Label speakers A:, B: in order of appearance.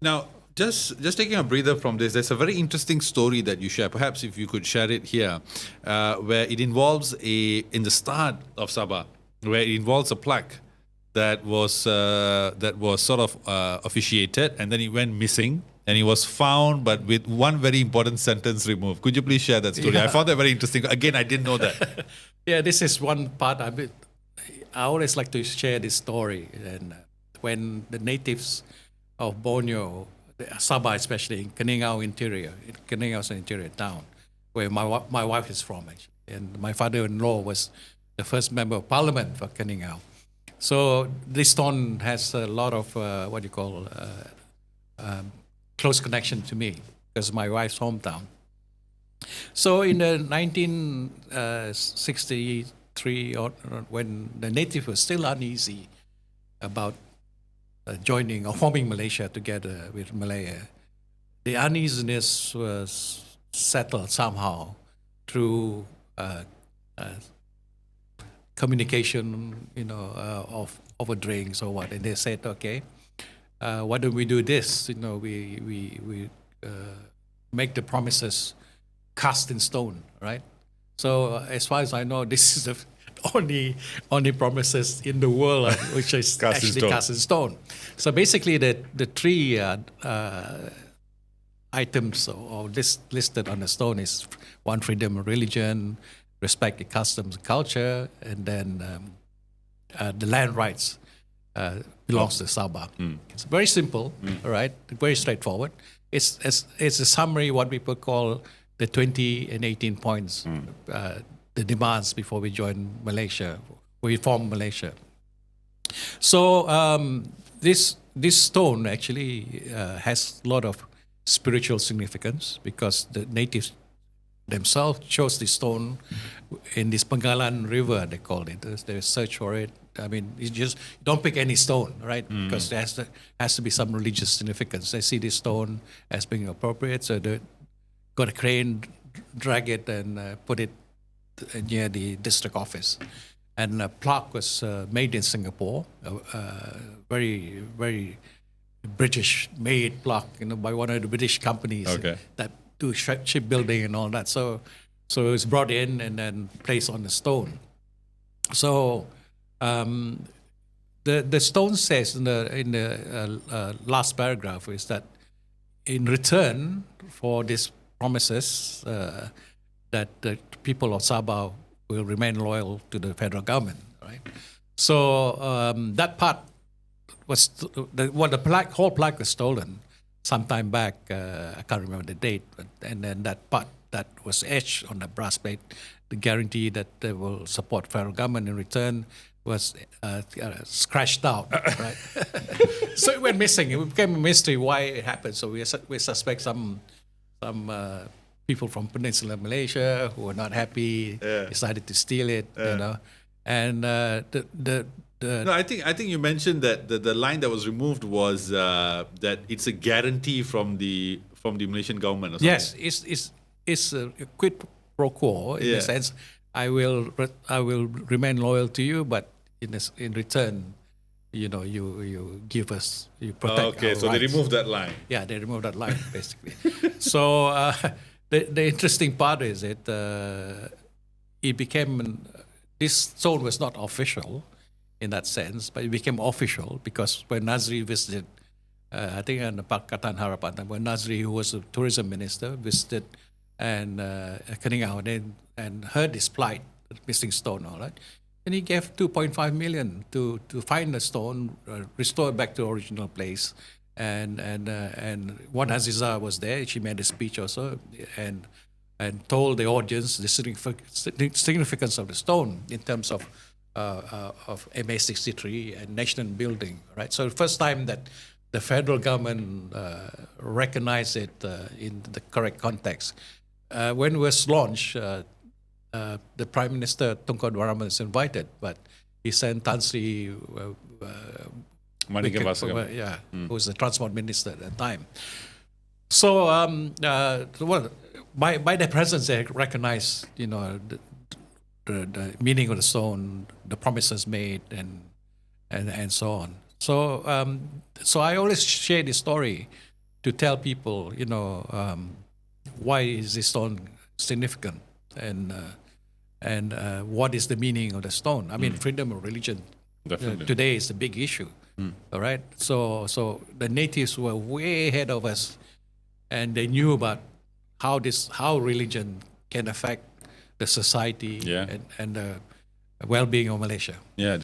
A: Now, just taking a breather from this, there's a very interesting story that you share. Perhaps if you could share it here, where it involves in the start of Sabah, where it involves a plaque that was sort of officiated, and then it went missing, and it was found, but with one very important sentence removed. Could you please share that story?
B: Yeah.
A: I found that very interesting. Again, I didn't know that.
B: Yeah, this is one part. I always like to share this story. And when the natives of Borneo, Sabah especially, in Keningau interior, Keningau is an interior town, where my wife is from, actually. And my father-in-law was the first member of parliament for Keningau. So this stone has a lot of close connection to me because my wife's hometown. So in the 1963, when the natives were still uneasy about joining or forming Malaysia together with Malaya, the uneasiness was settled somehow through communication, of over drinks or what, and they said, okay, why don't we do this? We make the promises cast in stone, right? So as far as I know, this is the only promises in the world which is
A: Cast in
B: actually
A: stone.
B: cast in stone. So basically, the three items or listed on the stone is one, freedom of religion, respect the customs and culture, and then the land rights belongs to Sabah. It's very simple, all right, very straightforward. It's a summary, what people call the 20 and 18 points, the demands before we join Malaysia, we form Malaysia. So this stone actually has a lot of spiritual significance because the natives themselves chose this stone in this Pengalan River, they called it. They search for it. I mean, you just don't pick any stone, right? Because there has to be some religious significance. They see this stone as being appropriate, so they got a crane, drag it, and put it near the district office. And a plaque was made in Singapore, very, very British-made plaque, by one of the British companies that do shipbuilding and all that. So it was brought in and then placed on the stone. So the stone says in the last paragraph is that in return for these promises that the people of Sabah will remain loyal to the federal government, right? So that part was the whole plaque was stolen sometime back. I can't remember the date, and then that part that was etched on the brass plate, the guarantee that they will support federal government in return, was scratched out, right? So it went missing. It became a mystery why it happened. So we suspect some people from Peninsular Malaysia who were not happy, decided to steal it, and
A: No, I think you mentioned that the line that was removed was that it's a guarantee from the Malaysian government or something.
B: Yes, it's a quid pro quo in the sense I will remain loyal to you, but in return, you give us, you protect our
A: so
B: rights.
A: they removed that line.
B: Yeah, they removed that line basically. So the interesting part is it became, this stone was not official in that sense, but it became official because when Nazri visited, I think in the Pakatan Harapan, when Nazri, who was a tourism minister, visited and Keningau and heard his plight, missing stone, all right, and he gave 2.5 million to find the stone, restore it back to the original place, and Wan Aziza was there. She made a speech also and told the audience the significance of the stone in terms of MA63 and nation building, right? So the first time that the federal government recognized it in the correct context. When it was launched, the Prime Minister Tunku Abdul Rahman was invited, but he sent Tan Sri
A: Manikam Basagam.
B: who was the transport minister at that time. So by their presence, they recognized, the meaning of the stone, the promises made, and so on. So I always share this story to tell people, why is this stone significant, and what is the meaning of the stone. I mean, freedom of religion today is a big issue. All right. So the natives were way ahead of us, and they knew about how religion can affect the society
C: Yeah.
B: and the well-being of Malaysia.
C: Yeah.